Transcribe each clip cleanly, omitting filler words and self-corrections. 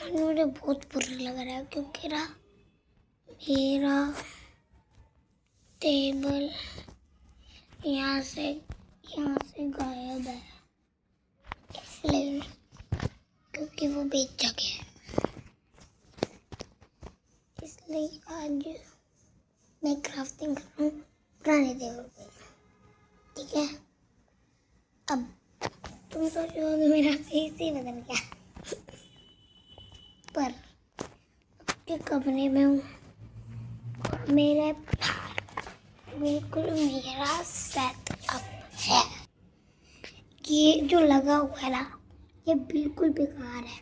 मुझे बहुत बुरा लग रहा है क्योंकि मेरा टेबल यहाँ से गायब है, इसलिए क्योंकि वो बेचा गया है, इसलिए आज मैं क्राफ्टिंग कर रहा हूँ पुराने टेबल पे। ठीक है, अब तुम सोच रहे हो मेरा फेस ही बदल गया, पर के कमरे में हूँ और मेरे बिल्कुल मेरा सेटअप है। ये जो लगा हुआ है ना, ये बिल्कुल बेकार है,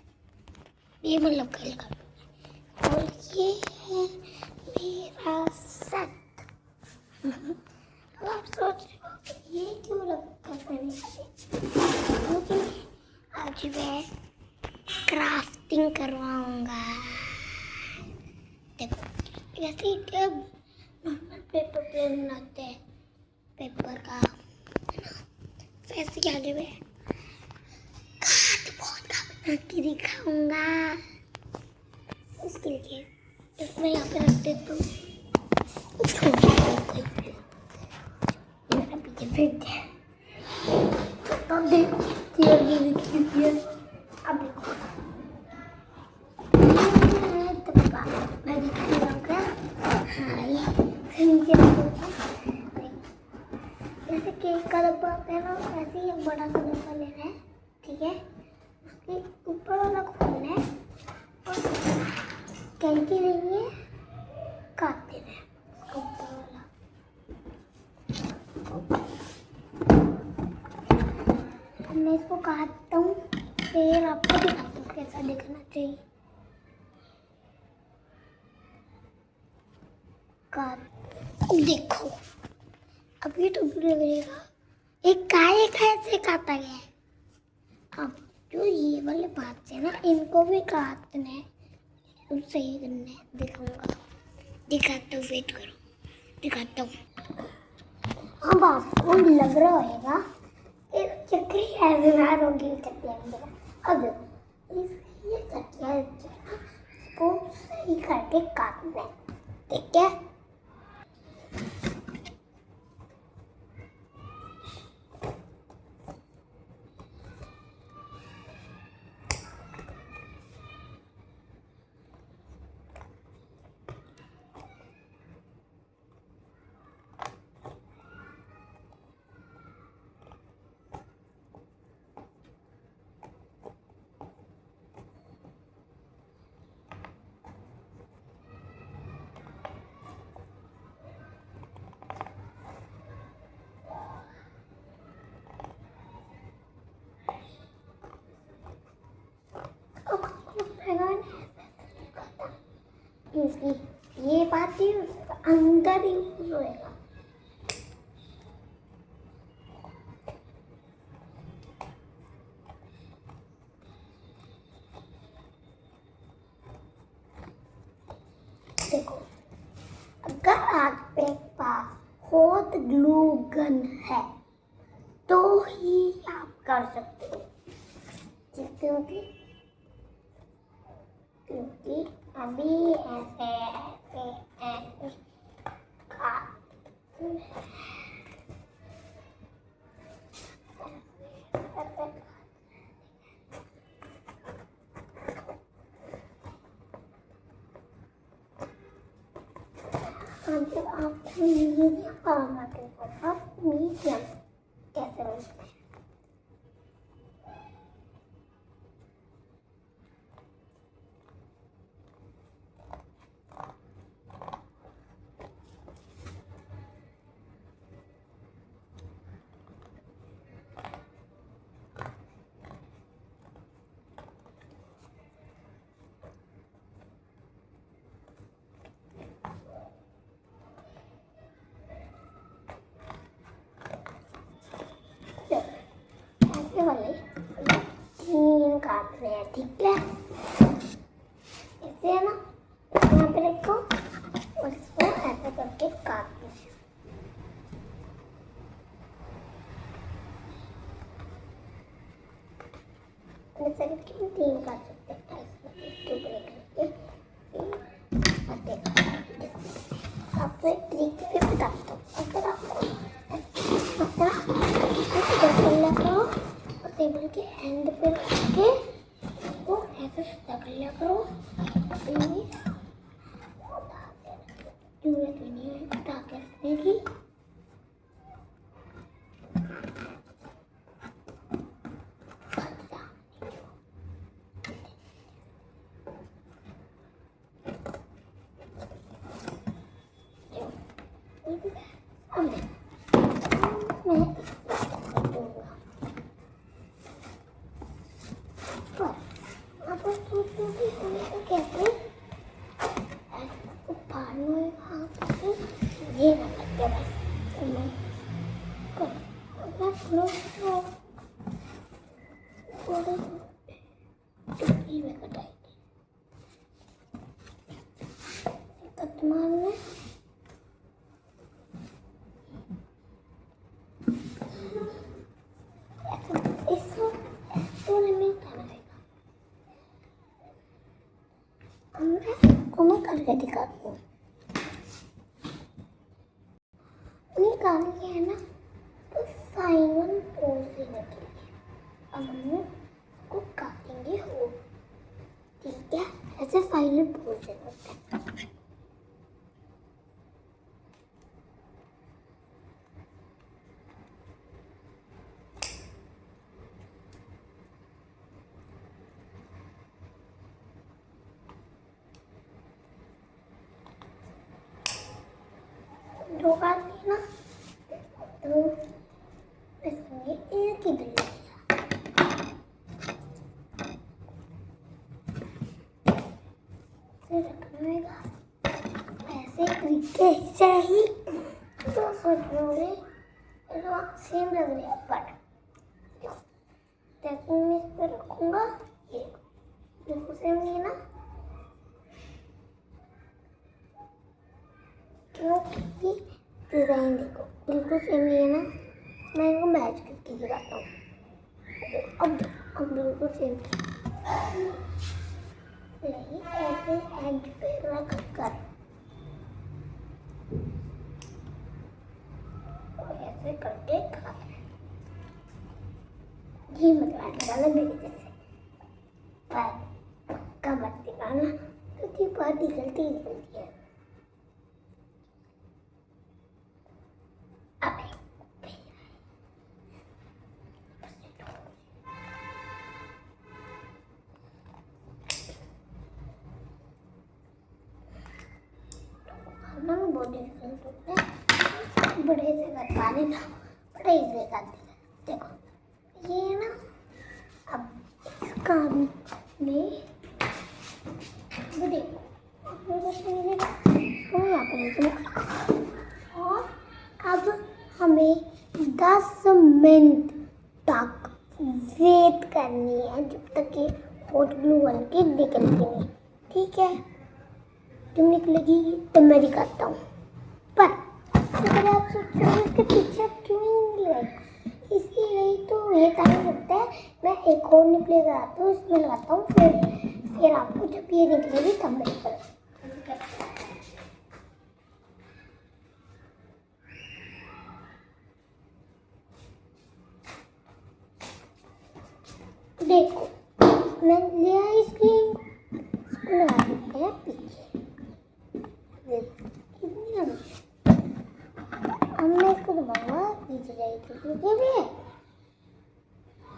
ये मतलब कल का। और ये है मेरा सेट। अब आप सोच रहे हो ये क्यों रखा मैंने, क्योंकि आज मैं क्राफ्टिंग करवाऊंगा। देखो, जैसे जब नॉर्मल पेपर प्लेट बनाते हैं पेपर का, वैसे आज मैं कार्डबोर्ड का बना के दिखाऊंगा। उसके लिए इसमें यहाँ पे रख देता हूँ, मेरा पीछे फेंक है। अब देखिए, अब देखो मैं दिखा रहा हूँ क्या। हाँ, ये नीचे जैसे केक का डब्बा होता है ना, वैसे ही एक बड़ा सा डब्बा लेना है। ठीक है, उसके ऊपर वाला खोलना है और कैंची लेनी है, काट देना है उसका ऊपर वाला। अब मैं इसको काटता हूँ, फिर आपको दिखाता हूँ कैसा दिखना चाहिए। देखो, अभी तो बुरा लगेगा, एक काय कैसे काटा गया है। अब जो ये वाले बात है ना, इनको भी काटना है, सही करना है। दिखाऊंगा, दिखाता हूँ, वेट करो, दिखाता हूँ। अब आपको लग रहा होगा कि चक्री ऐसे बाहर होगी, चक्रिया। अब ये चक्रिया इसको सही करके काटना है। ठीक है, ये बात ही अंदर ही होएगा। देखो, अगर आपके पास हॉट ग्लू गन है तो ही आप कर सकते हो, क्योंकि अभी ऐसे जब आप मीडियम पावर के आप मीडियम कैसे बनते हैं। ऐसे वाले 3 काटने हैं। ठीक है, ऐसे है ना, यहाँ पे रखो और इसको ऐसे करके काटना है। जैसे कि 3 काट सकते हैं, आपको एक ट्रिक भी बताता हूँ। अगर आपको कर लिया करो और टेबल के एंड पे रख के वो ऐसे सीधा कर लिया करो। जरूरत भी नहीं है उठा के रखने की। कैसे ये ना करते बस थोड़े टुकड़ी में कटाएंगे कतमान में। इसको नहीं उठाना रहेगा। मैं करके दिखाती हूँ। निकाल के है ना तो फाइनल पोज देने के लिए अब हम उसको काटेंगे हो। ठीक है, ऐसे फाइनल पोज देना होता है। दो काट ली ना तो इसमें एक ही बिल्ली रखना ऐसे तरीके से ही तो सोचोगे सेम लग रहा है पर जैसे मैं इस पर रखूंगा ये बिल्कुल सेम नहीं है ना, क्योंकि डिजाइन देखो बिल्कुल सेम नहीं है ना। मैं इनको मैच करके दिखाता हूँ। अब बिल्कुल सेम नहीं, ऐसे एज पे रख कर ऐसे करके खाते हैं। ये मत डालना मेरे जैसे पक्का मत दिखाना क्योंकि बात निकलती है। बहुत डिफिकल्ट होता है, बड़े से कर पा रहे ना, बड़े से कर देना। देखो ये ना अब इसका में देखो यहाँ पर और अब हमें 10 मिनट तक वेट करनी है जब तक कि हॉट ग्लू बन के निकलती नहीं। ठीक है, जब निकलेगी तब मैं दिखाता हूँ। पर अगर आप सोच रहे हो इसके पीछे क्यों नहीं निकलेगा, इसीलिए तो ये टाइम लगता है। मैं एक और निकलेगा तो इसमें लगाता हूँ, फिर आपको जब ये निकलेगी तब मैं निकलूँ। देखो मैं लिया स्क्रीन लगा देते हैं पीछे। कितनी अब मैं इसको दबाऊंगा पीछे जाएगी क्योंकि भी है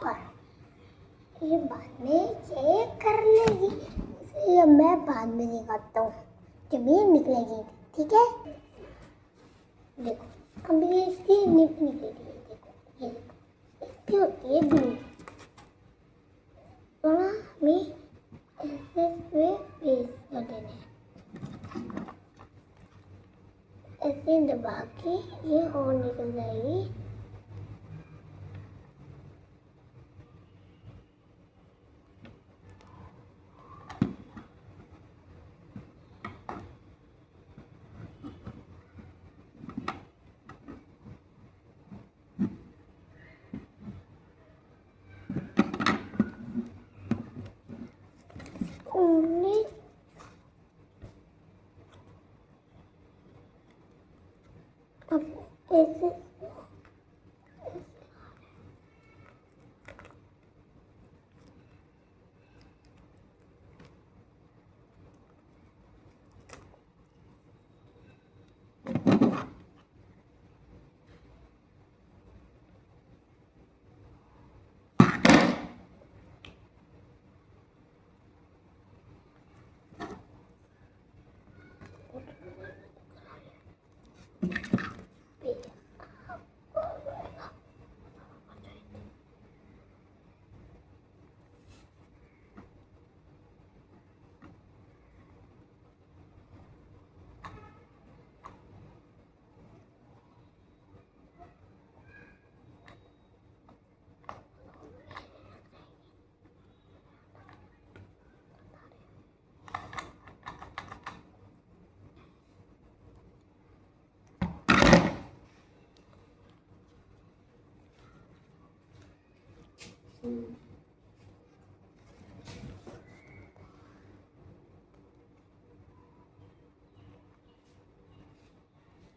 पर ये बाद में चेक कर लेगी, इसलिए मैं बाद में दिखाता हूँ जब ये निकलेगी। ठीक है, देखो अब ये इसकी निप निकलेगी। देखो ये देखो इसकी होती है ब्लू तो ना हमें ऐसे पेस्ट कर देना है। ऐसे दबा के ये और निकल जाएगी। ऐसे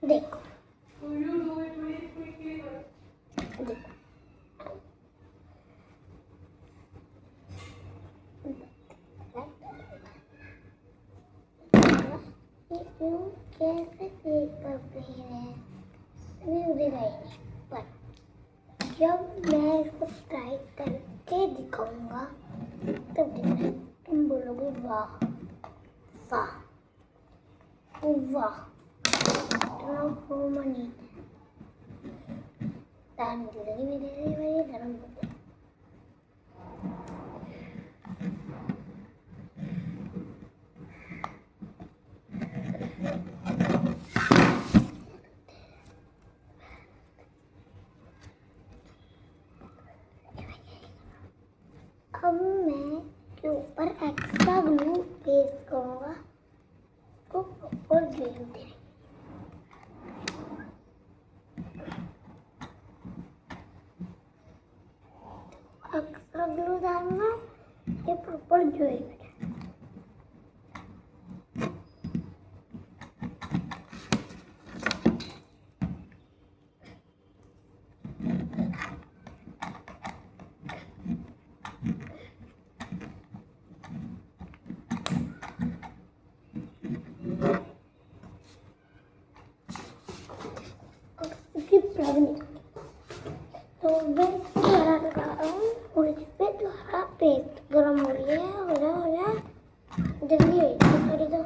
देखो देखो कैसे पेपर पे है मुझे नहीं पर जब मैं इसको ट्राई करके दिखाऊंगा तब देखना तुम बोलोगे वाह वाह वाह मनी तार लगी मेरे गर्म होते अब मैं के ऊपर एक्स्ट्रा ग्लू पेस्ट करूँगा को ऊपर ग्लू दे एक्स्ट्रा ग्लू डालना ये प्रॉपर ज्वाइन तो मैं दोबारा लगा रहा हूँ और इस पे दोबारा पेस्ट गर्म हो रही है हो रहा जल्दी थोड़ी तो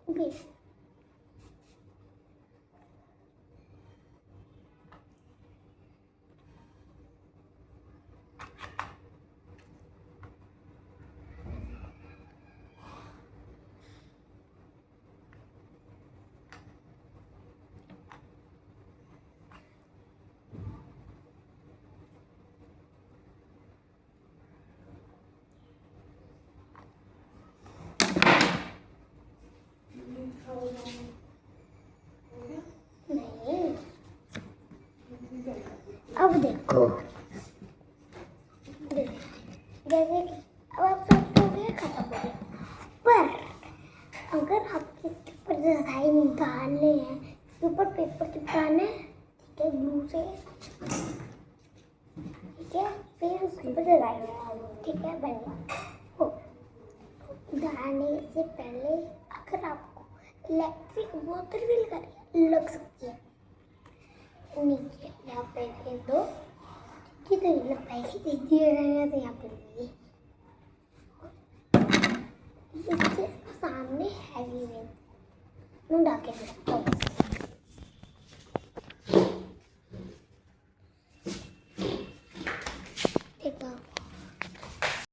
बेस नहीं अब देखो जैसे कि अब आप सोचोगे खत्म हो गया पर अगर आपके इसके ऊपर डिजाइन डालने हैं इसके ऊपर पेपर चिपकाने ठीक है ग्लू से ठीक है फिर उसके ऊपर डिजाइन ठीक है बनवा हो डालने से पहले अगर आपको इलेक्ट्रिक बोतल भी लग सकती है नीचे यहाँ पे एक दो कितने लग पाएगी दिए रहेंगे तो यहाँ पे इसके सामने हैवी में डाल के